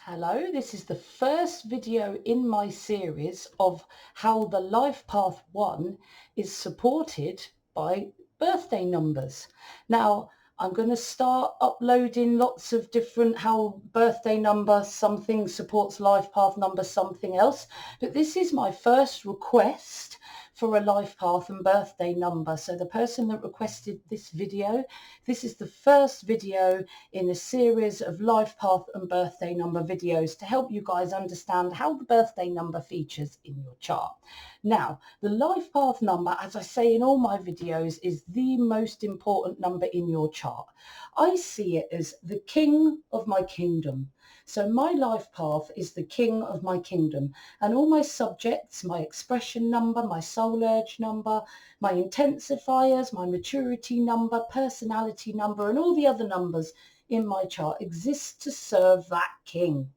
Hello, this is the first video in my series of how the Life Path 1 is supported by birthday numbers. Now, I'm going to start uploading lots of different how birthday number, something supports Life Path number, something else. But this is my first request for a life path and birthday number. So the person that requested this video, this is the first video in a series of life path and birthday number videos to help you guys understand how the birthday number features in your chart. Now, the life path number, as I say in all my videos, is the most important number in your chart. I see it as the king of my kingdom. So my life path is the king of my kingdom, and all my subjects, my expression number, my soul urge number, my intensifiers, my maturity number, personality number, and all the other numbers in my chart exist to serve that king,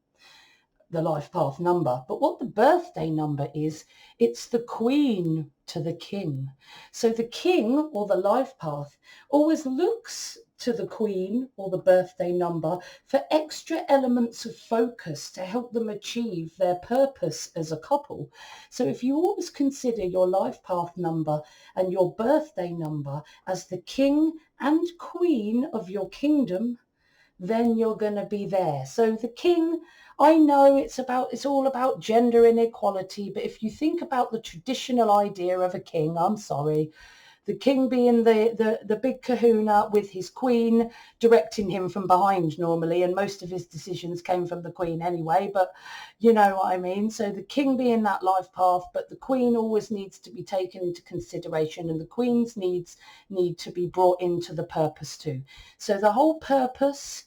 the life path number. But what the birthday number is, it's the queen to the king. So the king or the life path always looks to the queen or the birthday number for extra elements of focus to help them achieve their purpose as a couple. So if you always consider your life path number and your birthday number as the king and queen of your kingdom, then you're going to be there. So the king, I know it's all about gender inequality, but if you think about the traditional idea of a king, I'm sorry, the king being the big kahuna with his queen directing him from behind normally, and most of his decisions came from the queen anyway, but you know what I mean. So the king being that life path, but the queen always needs to be taken into consideration, and the queen's needs need to be brought into the purpose too. So the whole purpose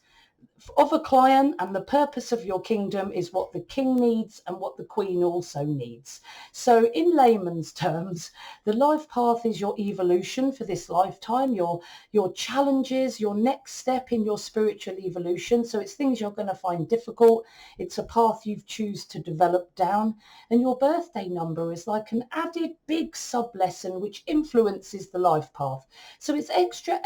of a client and the purpose of your kingdom is what the king needs and what the queen also needs. So in layman's terms, the life path is your evolution for this lifetime, your challenges, your next step in your spiritual evolution. So it's things you're going to find difficult. It's a path you choose to develop down. And your birthday number is like an added big sublesson which influences the life path. So it's extra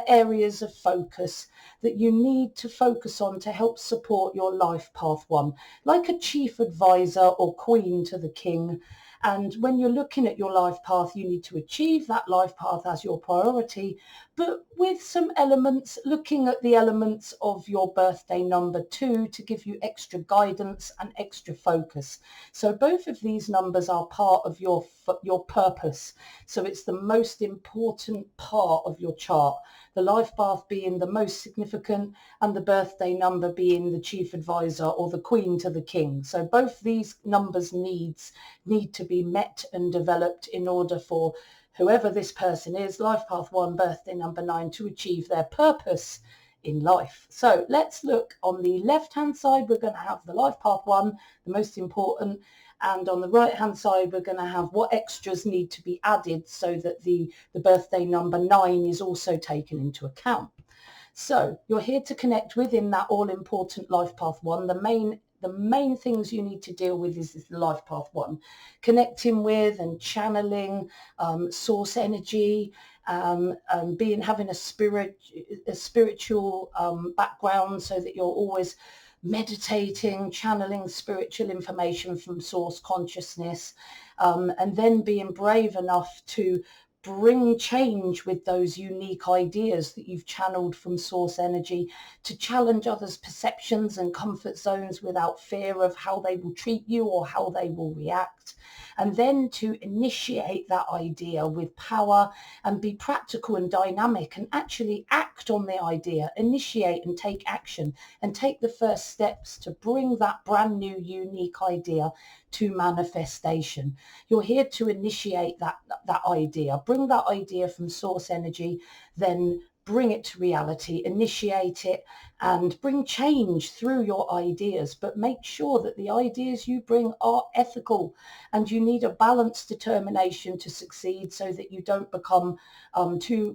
areas of focus that you need to focus on to help support your life path 1, like a chief advisor or queen to the king. And when you're looking at your life path, you need to achieve that life path as your priority, but with some elements, looking at the elements of your birthday number 2 to give you extra guidance and extra focus. So both of these numbers are part of your purpose. So it's the most important part of your chart, the life path being the most significant and the birthday number being the chief advisor or the queen to the king. So both these numbers need to be met and developed in order for whoever this person is, life path 1, birthday number 9, to achieve their purpose in life. So let's look on the left hand side. We're going to have the life path 1, the most important, and on the right hand side we're going to have what extras need to be added so that the birthday number 9 is also taken into account. So you're here to connect with in that all important life path 1. The main things you need to deal with is the life path 1, connecting with and channeling source energy, having a spiritual background, so that you're always meditating, channeling spiritual information from source consciousness, and then being brave enough to bring change with those unique ideas that you've channeled from source energy, to challenge others' perceptions and comfort zones without fear of how they will treat you or how they will react, and then to initiate that idea with power and be practical and dynamic and actually act on the idea, initiate and take action and take the first steps to bring that brand new unique idea to manifestation. You're here to initiate that idea, bring that idea from source energy, then bring it to reality, initiate it, and bring change through your ideas. But make sure that the ideas you bring are ethical, and you need a balanced determination to succeed, so that you don't become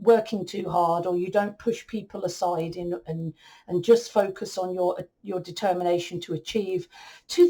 working too hard, or you don't push people aside and just focus on your determination to achieve to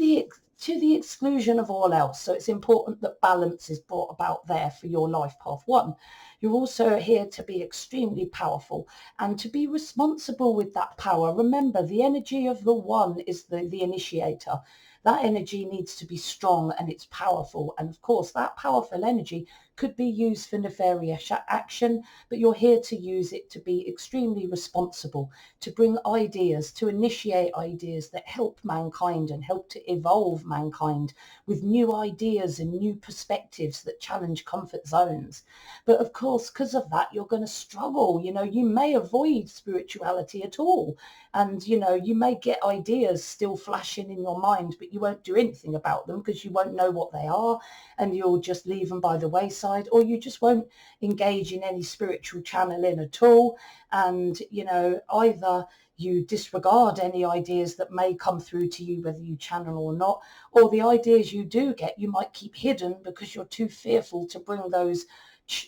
to the exclusion of all else. So it's important that balance is brought about there for your life path one. You're also here to be extremely powerful and to be responsible with that power. Remember, the energy of the one is the initiator. That energy needs to be strong and it's powerful. And of course, that powerful energy could be used for nefarious action, but you're here to use it to be extremely responsible, to bring ideas, to initiate ideas that help mankind and help to evolve mankind with new ideas and new perspectives that challenge comfort zones. But of course, because of that, you're going to struggle. You may avoid spirituality at all. And, you may get ideas still flashing in your mind, but you won't do anything about them because you won't know what they are, and you'll just leave them by the wayside, or you just won't engage in any spiritual channeling at all. And, either you disregard any ideas that may come through to you, whether you channel or not, or the ideas you do get, you might keep hidden because you're too fearful to bring those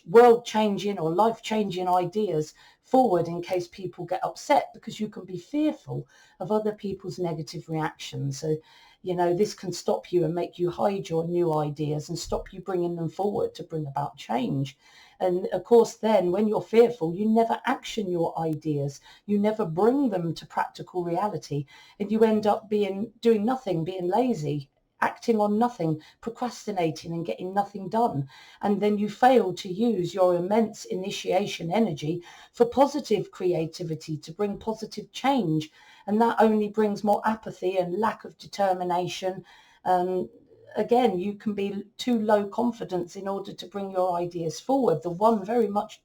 world-changing or life-changing ideas forward in case people get upset, because you can be fearful of other people's negative reactions. So, this can stop you and make you hide your new ideas and stop you bringing them forward to bring about change. And of course, then when you're fearful, you never action your ideas. You never bring them to practical reality. And you end up doing nothing, being lazy, acting on nothing, procrastinating and getting nothing done. And then you fail to use your immense initiation energy for positive creativity, to bring positive change. And that only brings more apathy and lack of determination. Again, you can be too low confidence in order to bring your ideas forward. The one very much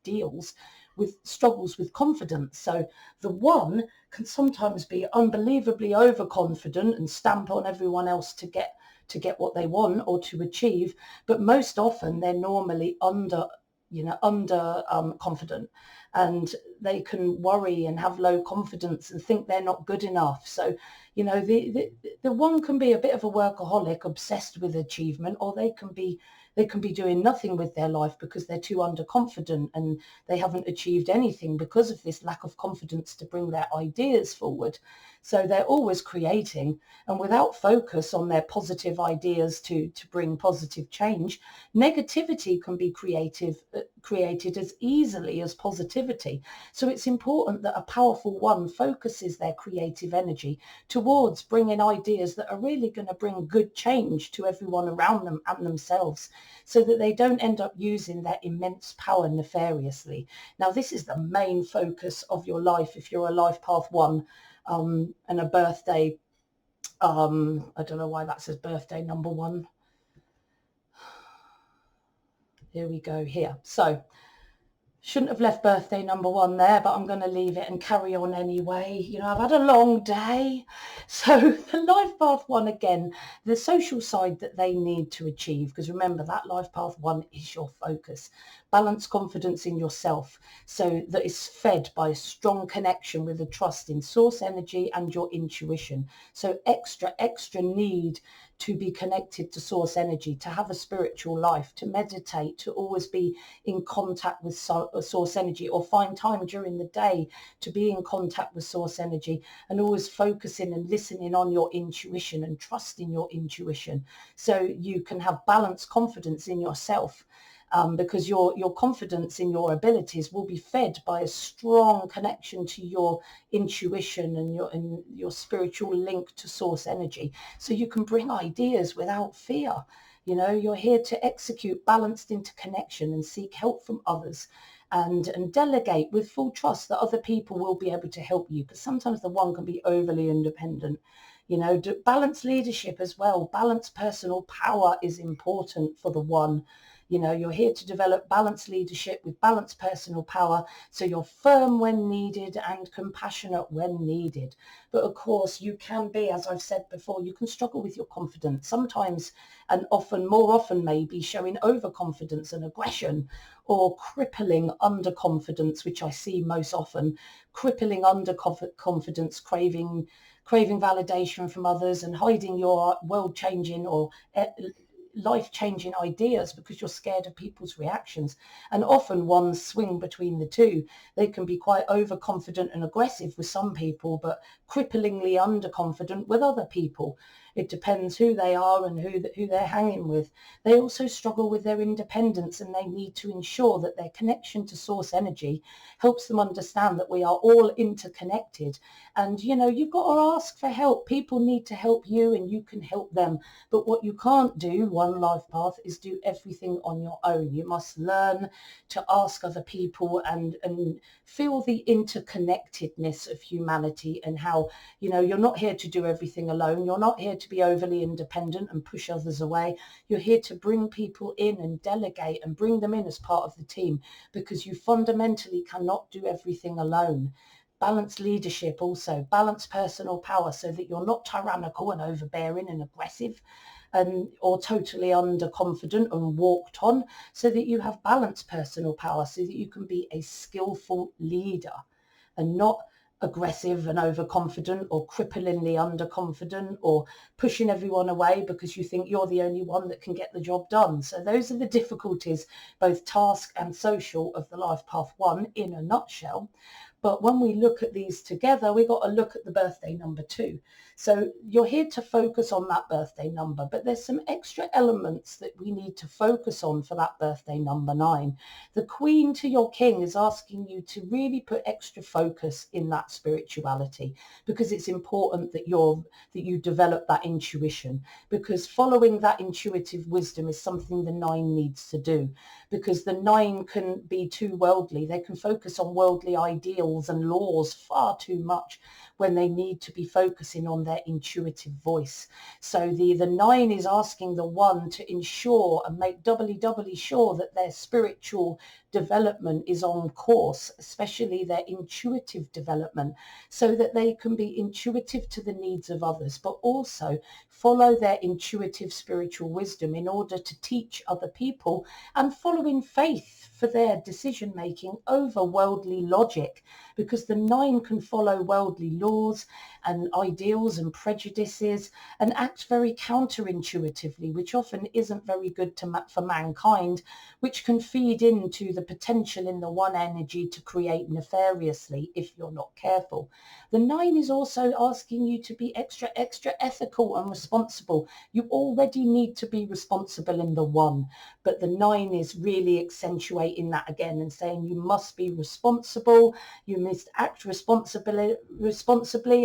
struggles with confidence. So the one can sometimes be unbelievably overconfident and stamp on everyone else to get what they want or to achieve, but most often they're normally under confident, and they can worry and have low confidence and think they're not good enough. So the one can be a bit of a workaholic, obsessed with achievement, or they can be doing nothing with their life because they're too underconfident and they haven't achieved anything because of this lack of confidence to bring their ideas forward. So they're always creating, and without focus on their positive ideas to bring positive change, negativity can be created as easily as positivity. So it's important that a powerful one focuses their creative energy towards bringing ideas that are really going to bring good change to everyone around them and themselves, so that they don't end up using their immense power nefariously. Now, this is the main focus of your life if you're a life path one, and a birthday. I don't know why that says birthday number one. Here we go here. So shouldn't have left birthday number one there, but I'm going to leave it and carry on anyway. I've had a long day. So the life path one, again, the social side that they need to achieve, because remember that life path one is your focus. Balance confidence in yourself, so that is fed by a strong connection with a trust in source energy and your intuition. So extra need to be connected to source energy, to have a spiritual life, to meditate, to always be in contact with source energy, or find time during the day to be in contact with source energy, and always focusing and listening on your intuition and trusting your intuition, so you can have balanced confidence in yourself. Because your confidence in your abilities will be fed by a strong connection to your intuition and your spiritual link to source energy. So you can bring ideas without fear. You're here to execute balanced interconnection and seek help from others, and delegate with full trust that other people will be able to help you, because sometimes the one can be overly independent. Balanced leadership as well. Balanced personal power is important for the one. You're here to develop balanced leadership with balanced personal power, so you're firm when needed and compassionate when needed. But of course, you can be, as I've said before, you can struggle with your confidence sometimes, and more often maybe showing overconfidence and aggression, or crippling underconfidence, which I see most often. Crippling underconfidence, craving validation from others and hiding your world-changing or life-changing ideas because you're scared of people's reactions. And often ones swing between the two. They can be quite overconfident and aggressive with some people, but cripplingly underconfident with other people. It depends who they are and who they're hanging with. They also struggle with their independence, and they need to ensure that their connection to source energy helps them understand that we are all interconnected. And, you've got to ask for help. People need to help you and you can help them. But what you can't do, one life path, is do everything on your own. You must learn to ask other people and feel the interconnectedness of humanity, and how, you're not here to do everything alone. You're not here to be overly independent and push others away. You're here to bring people in and delegate and bring them in as part of the team, because you fundamentally cannot do everything alone. Balance leadership also, balance personal power, so that you're not tyrannical and overbearing and aggressive, or totally underconfident and walked on, so that you have balanced personal power, so that you can be a skillful leader and not aggressive and overconfident, or cripplingly underconfident, or pushing everyone away because you think you're the only one that can get the job done. So those are the difficulties, both task and social, of the life path 1 in a nutshell. But when we look at these together, we got to look at the birthday number 2. So you're here to focus on that birthday number, but there's some extra elements that we need to focus on for that birthday number 9. The Queen to your King is asking you to really put extra focus in that spirituality, because it's important that you develop that intuition, because following that intuitive wisdom is something the 9 needs to do, because the 9 can be too worldly. They can focus on worldly ideals and laws far too much, when they need to be focusing on their intuitive voice. So the 9 is asking the 1 to ensure and make doubly sure that their spiritual development is on course, especially their intuitive development, so that they can be intuitive to the needs of others, but also follow their intuitive spiritual wisdom in order to teach other people, and follow in faith for their decision making over worldly logic, because the 9 can follow worldly laws and ideals and prejudices and act very counterintuitively, which often isn't very good for mankind, which can feed into the potential in the 1 energy to create nefariously if you're not careful. The 9 is also asking you to be extra ethical and responsible. You already need to be responsible in the 1, but the 9 is really accentuating that again and saying you must be responsible, you must act responsibly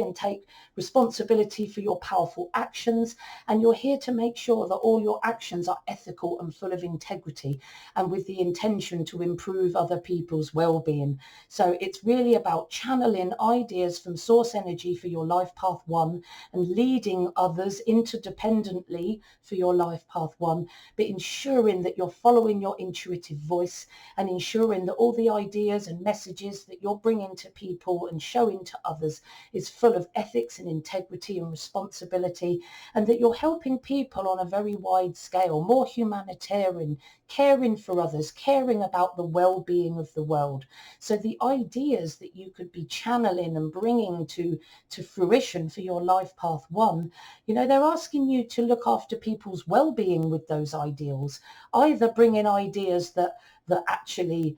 and take responsibility for your powerful actions, and you're here to make sure that all your actions are ethical and full of integrity, and with the intention to improve other people's well-being. So it's really about channeling ideas from source energy for your life path 1 and leading others interdependently for your life path 1, but ensuring that you're following your intuitive voice, and ensuring that all the ideas and messages that you're bringing to people and showing to others is full of ethics and integrity and responsibility, and that you're helping people on a very wide scale, more humanitarian, caring for others, caring about the well-being of the world. So the ideas that you could be channeling and bringing to fruition for your life path 1, they're asking you to look after people's well-being with those ideals, either bringing ideas that actually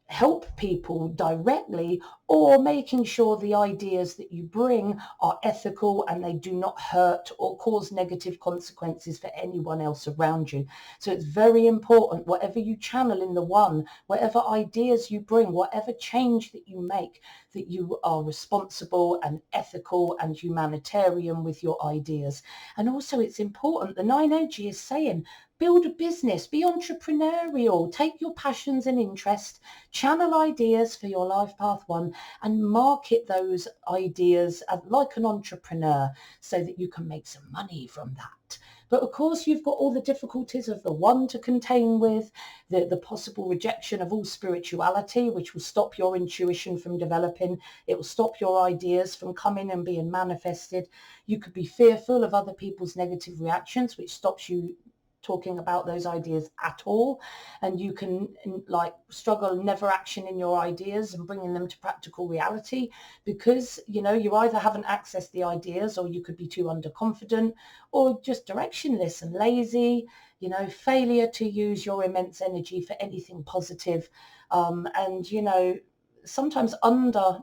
help people directly, or making sure the ideas that you bring are ethical and they do not hurt or cause negative consequences for anyone else around you. So it's very important, whatever you channel in the 1, whatever ideas you bring, whatever change that you make, that you are responsible and ethical and humanitarian with your ideas. And also it's important, the 9 energy is saying, build a business, be entrepreneurial, take your passions and interests, channel ideas for your life path 1, and market those ideas like an entrepreneur, so that you can make some money from that. But of course, you've got all the difficulties of the 1 to contend with, the possible rejection of all spirituality, which will stop your intuition from developing. It will stop your ideas from coming and being manifested. You could be fearful of other people's negative reactions, which stops you talking about those ideas at all, and you can like struggle never action in your ideas and bringing them to practical reality, because you know you either haven't accessed the ideas, or you could be too underconfident, or just directionless and lazy, you know, failure to use your immense energy for anything positive, and you know, sometimes under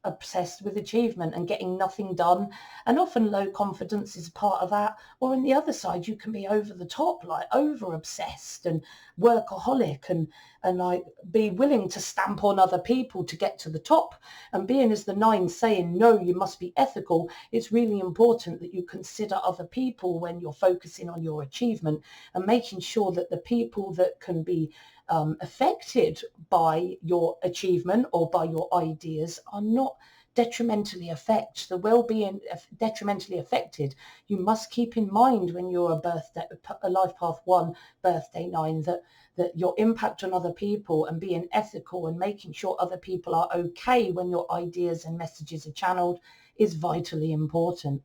obsessed with achievement and getting nothing done, and often low confidence is part of that. Or on the other side, you can be over the top, like over obsessed and workaholic, and like be willing to stamp on other people to get to the top. And being as the 9 saying no, you must be ethical, it's really important that you consider other people when you're focusing on your achievement, and making sure that the people that can be affected by your achievement or by your ideas are not detrimentally affect the well-being, detrimentally affected. You must keep in mind when you're a life path 1 birthday 9, that your impact on other people and being ethical and making sure other people are okay when your ideas and messages are channeled is vitally important.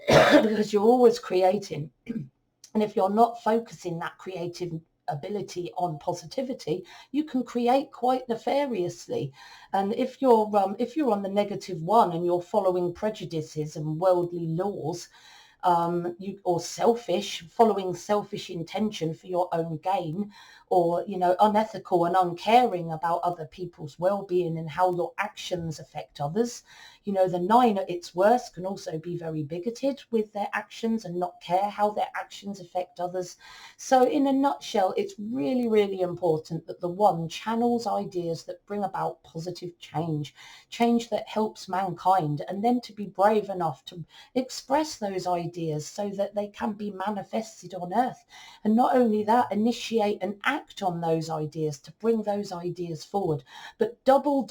Because you're always creating, and if you're not focusing that creative ability on positivity, you can create quite nefariously. And if you're on the negative 1 and you're following prejudices and worldly laws, or following selfish intention for your own gain, or you know, unethical and uncaring about other people's well-being and how your actions affect others. You know, the 9 at its worst can also be very bigoted with their actions and not care how their actions affect others. So in a nutshell, it's really, really important that the 1 channels ideas that bring about positive change that helps mankind, and then to be brave enough to express those ideas so that they can be manifested on earth. And not only that, initiate and act on those ideas to bring those ideas forward, but double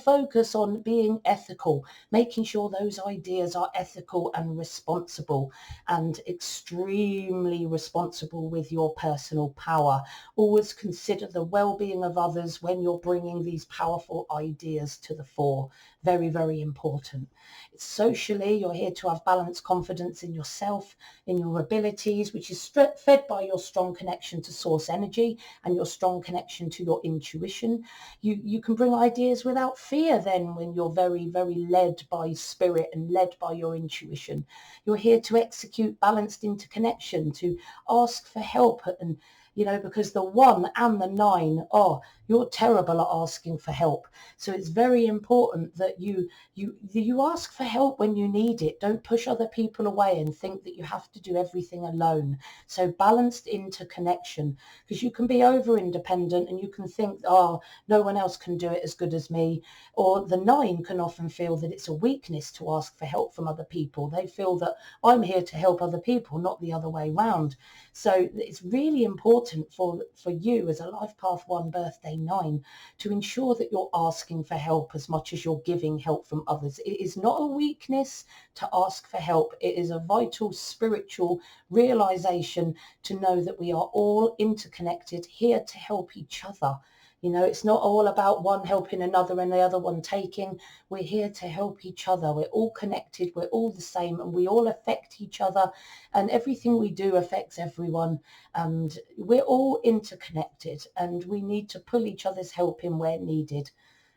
focus on being ethical, making sure those ideas are ethical and responsible, and extremely responsible with your personal power. Always consider the well-being of others when you're bringing these powerful ideas to the fore. Very, very important. Socially, you're here to have balanced confidence in yourself, in your abilities, which is fed by your strong connection to source energy and your strong connection to your intuition. You can bring ideas without fear then, when you're very, very led by spirit and led by your intuition. You're here to execute balanced interconnection, to ask for help, and you know, because the 1 and the 9, you're terrible at asking for help. So it's very important that you ask for help when you need it. Don't push other people away and think that you have to do everything alone. So balanced interconnection, because you can be over independent and you can think, no one else can do it as good as me. Or the 9 can often feel that it's a weakness to ask for help from other people. They feel that I'm here to help other people, not the other way round. So it's really important for you as a life path 1 birthday 9 to ensure that you're asking for help as much as you're giving help from others. It is not a weakness to ask for help. It is a vital spiritual realization to know that we are all interconnected, here to help each other. You know, it's not all about one helping another and the other one taking. We're here to help each other. We're all connected. We're all the same, and we all affect each other, and everything we do affects everyone. And we're all interconnected, and we need to pull each other's help in where needed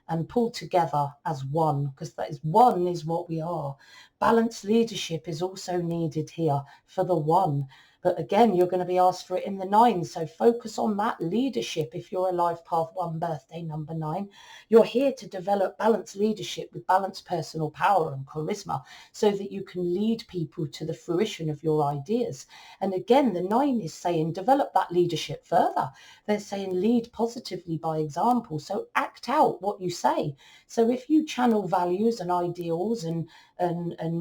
and pull together as one, because that is one is what we are. Balanced leadership is also needed here for the 1. But again, you're going to be asked for it in the 9. So focus on that leadership. If you're a life path 1 birthday number 9, you're here to develop balanced leadership with balanced personal power and charisma, so that you can lead people to the fruition of your ideas. And again, the 9 is saying develop that leadership further. They're saying lead positively by example. So act out what you say. So if you channel values and ideals and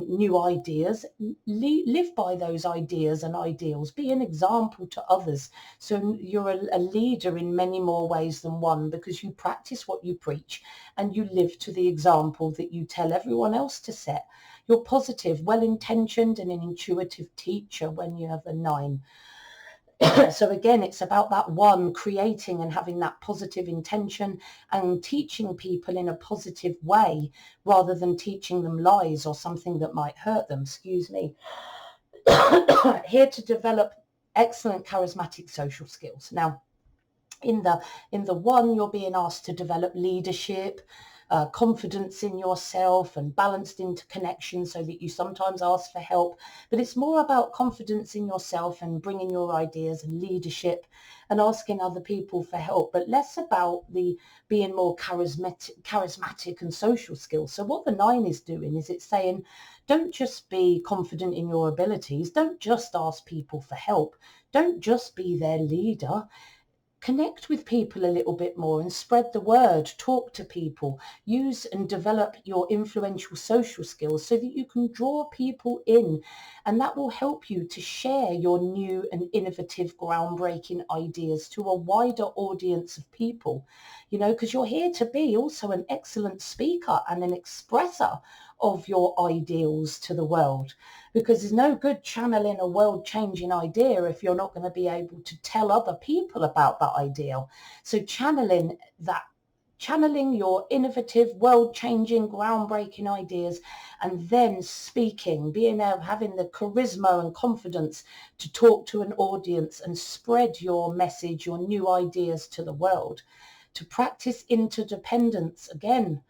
new ideas, live by those ideas and ideals. Be an example to others. So you're a leader in many more ways than one, because you practice what you preach and you live to the example that you tell everyone else to set. You're positive, well-intentioned, and an intuitive teacher when you have a 9. So again, it's about that 1 creating and having that positive intention and teaching people in a positive way, rather than teaching them lies or something that might hurt them. Excuse me. Here to develop excellent charismatic social skills. Now, in the one, you're being asked to develop leadership, confidence in yourself, and balanced interconnection, so that you sometimes ask for help. But it's more about confidence in yourself and bringing your ideas and leadership and asking other people for help, but less about the being more charismatic and social skills. So what the 9 is doing is it's saying, don't just be confident in your abilities. Don't just ask people for help. Don't just be their leader. Connect with people a little bit more and spread the word. Talk to people, use and develop your influential social skills so that you can draw people in, and that will help you to share your new and innovative, groundbreaking ideas to a wider audience of people, because you're here to be also an excellent speaker and an expresser of your ideals to the world, because there's no good channeling a world-changing idea if you're not going to be able to tell other people about that ideal. So channeling your innovative, world-changing, groundbreaking ideas, and then speaking, having the charisma and confidence to talk to an audience and spread your message, your new ideas to the world. To practice interdependence again,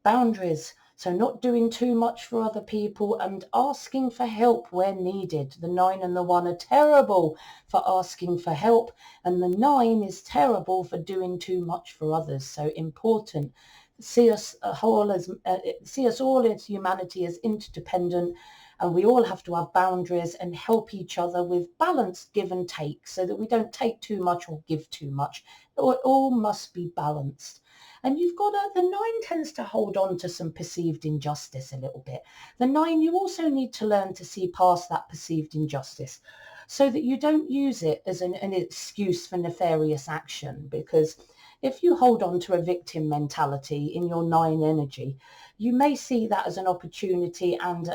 boundaries. So not doing too much for other people and asking for help where needed. The 9 and the 1 are terrible for asking for help, and the 9 is terrible for doing too much for others. So important. See us all as humanity as interdependent, and we all have to have boundaries and help each other with balanced give and take, so that we don't take too much or give too much. It all must be balanced. And you've got the 9 tends to hold on to some perceived injustice a little bit. The 9, you also need to learn to see past that perceived injustice, so that you don't use it as an excuse for nefarious action. Because if you hold on to a victim mentality in your 9 energy, you may see that as an opportunity and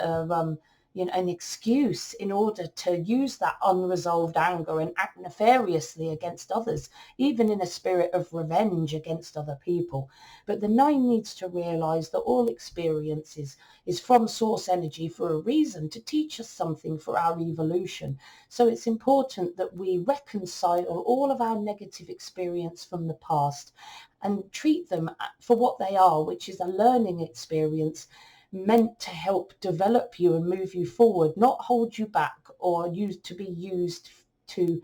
an excuse in order to use that unresolved anger and act nefariously against others, even in a spirit of revenge against other people. But the 9 needs to realize that all experiences is from source energy for a reason, to teach us something for our evolution. So it's important that we reconcile all of our negative experience from the past and treat them for what they are, which is a learning experience meant to help develop you and move you forward, not hold you back or to be used to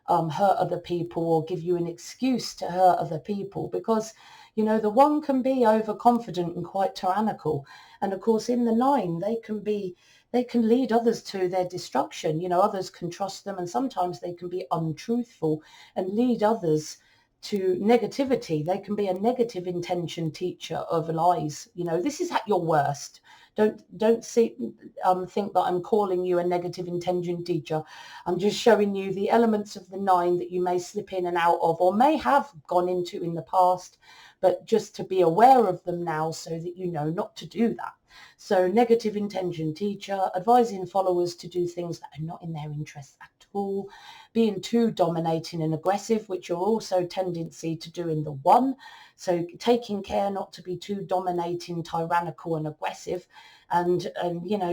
hurt other people or give you an excuse to hurt other people. Because the 1 can be overconfident and quite tyrannical, and of course in the 9 they can lead others to their destruction. Others can trust them, and sometimes they can be untruthful and lead others to negativity. They can be a negative intention teacher of lies. This is at your worst. Don't think that I'm calling you a negative intention teacher. I'm just showing you the elements of the 9 that you may slip in and out of, or may have gone into in the past, but just to be aware of them now so that you know not to do that. So negative intention teacher, advising followers to do things that are not in their interests at all, being too dominating and aggressive, which you're also tendency to do in the 1. So taking care not to be too dominating, tyrannical and aggressive, and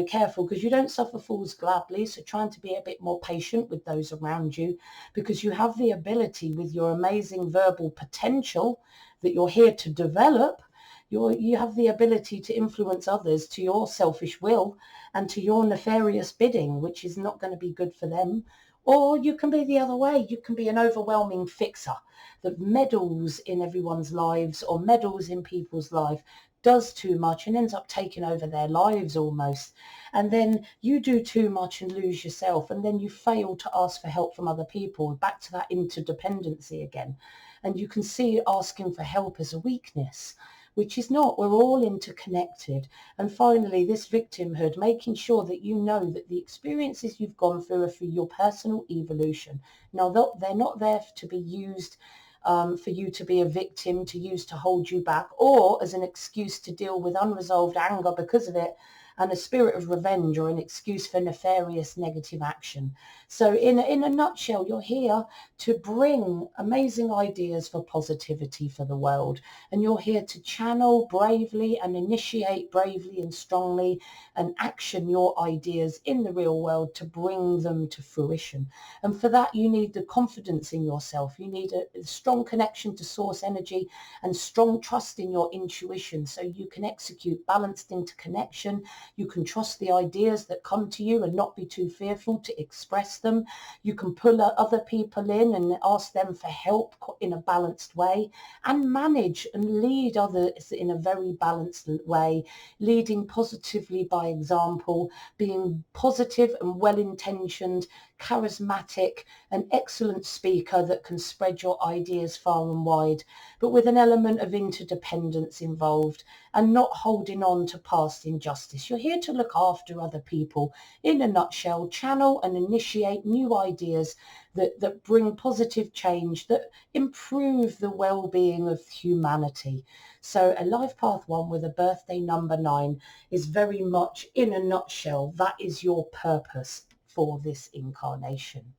careful, because you don't suffer fools gladly. So trying to be a bit more patient with those around you, because you have the ability with your amazing verbal potential that you're here to develop. You have the ability to influence others to your selfish will and to your nefarious bidding, which is not going to be good for them. Or you can be the other way. You can be an overwhelming fixer that meddles in everyone's lives or meddles in people's life, does too much and ends up taking over their lives almost. And then you do too much and lose yourself, and then you fail to ask for help from other people. Back to that interdependency again. And you can see asking for help as a weakness, which is not. We're all interconnected. And finally, this victimhood, making sure that you know that the experiences you've gone through are for your personal evolution. Now, they're not there to be used for you to be a victim, to use to hold you back, or as an excuse to deal with unresolved anger because of it and a spirit of revenge or an excuse for nefarious negative action. So in a nutshell, you're here to bring amazing ideas for positivity for the world. And you're here to channel bravely and initiate bravely and strongly and action your ideas in the real world to bring them to fruition. And for that, you need the confidence in yourself. You need a strong connection to source energy and strong trust in your intuition so you can execute balanced interconnection. You can trust the ideas that come to you and not be too fearful to express them. You can pull other people in and ask them for help in a balanced way, and manage and lead others in a very balanced way, leading positively by example, being positive and well-intentioned, charismatic, an excellent speaker that can spread your ideas far and wide, but with an element of interdependence involved and not holding on to past injustice. You're here to look after other people. In a nutshell, channel and initiate new ideas that bring positive change, that improve the well-being of humanity. So a life path 1 with a birthday number 9 is very much, in a nutshell, that is your purpose for this incarnation.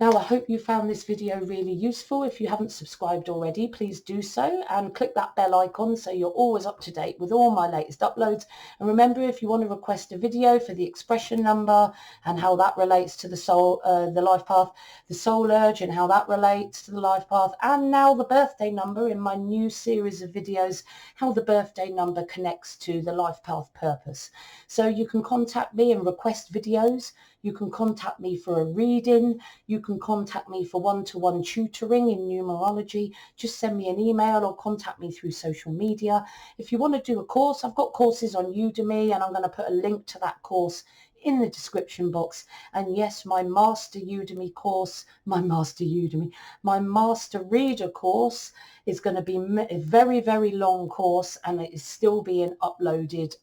Now, I hope you found this video really useful. If you haven't subscribed already, please do so and click that bell icon so you're always up to date with all my latest uploads. And remember, if you want to request a video for the expression number and how that relates to the soul, the life path, the soul urge and how that relates to the life path, and now the birthday number in my new series of videos, how the birthday number connects to the life path purpose. So you can contact me and request videos. You can contact me for a reading. You can contact me for one-to-one tutoring in numerology. Just send me an email or contact me through social media. If you want to do a course, I've got courses on Udemy, and I'm going to put a link to that course in the description box. And yes, my master Udemy course, my master reader course is going to be a very, very long course, and it is still being uploaded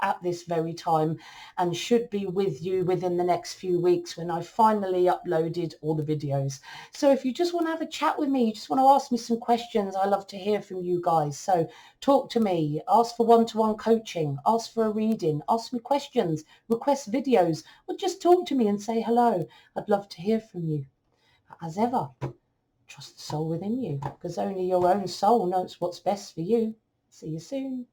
at this very time and should be with you within the next few weeks when I finally uploaded all the videos. So if you just want to have a chat with me, you just want to ask me some questions, I love to hear from you guys. So talk to me, ask for one-to-one coaching, ask for a reading, ask me questions, request videos, or just talk to me and say hello. I'd love to hear from you. As ever, trust the soul within you, because only your own soul knows what's best for you. See you soon.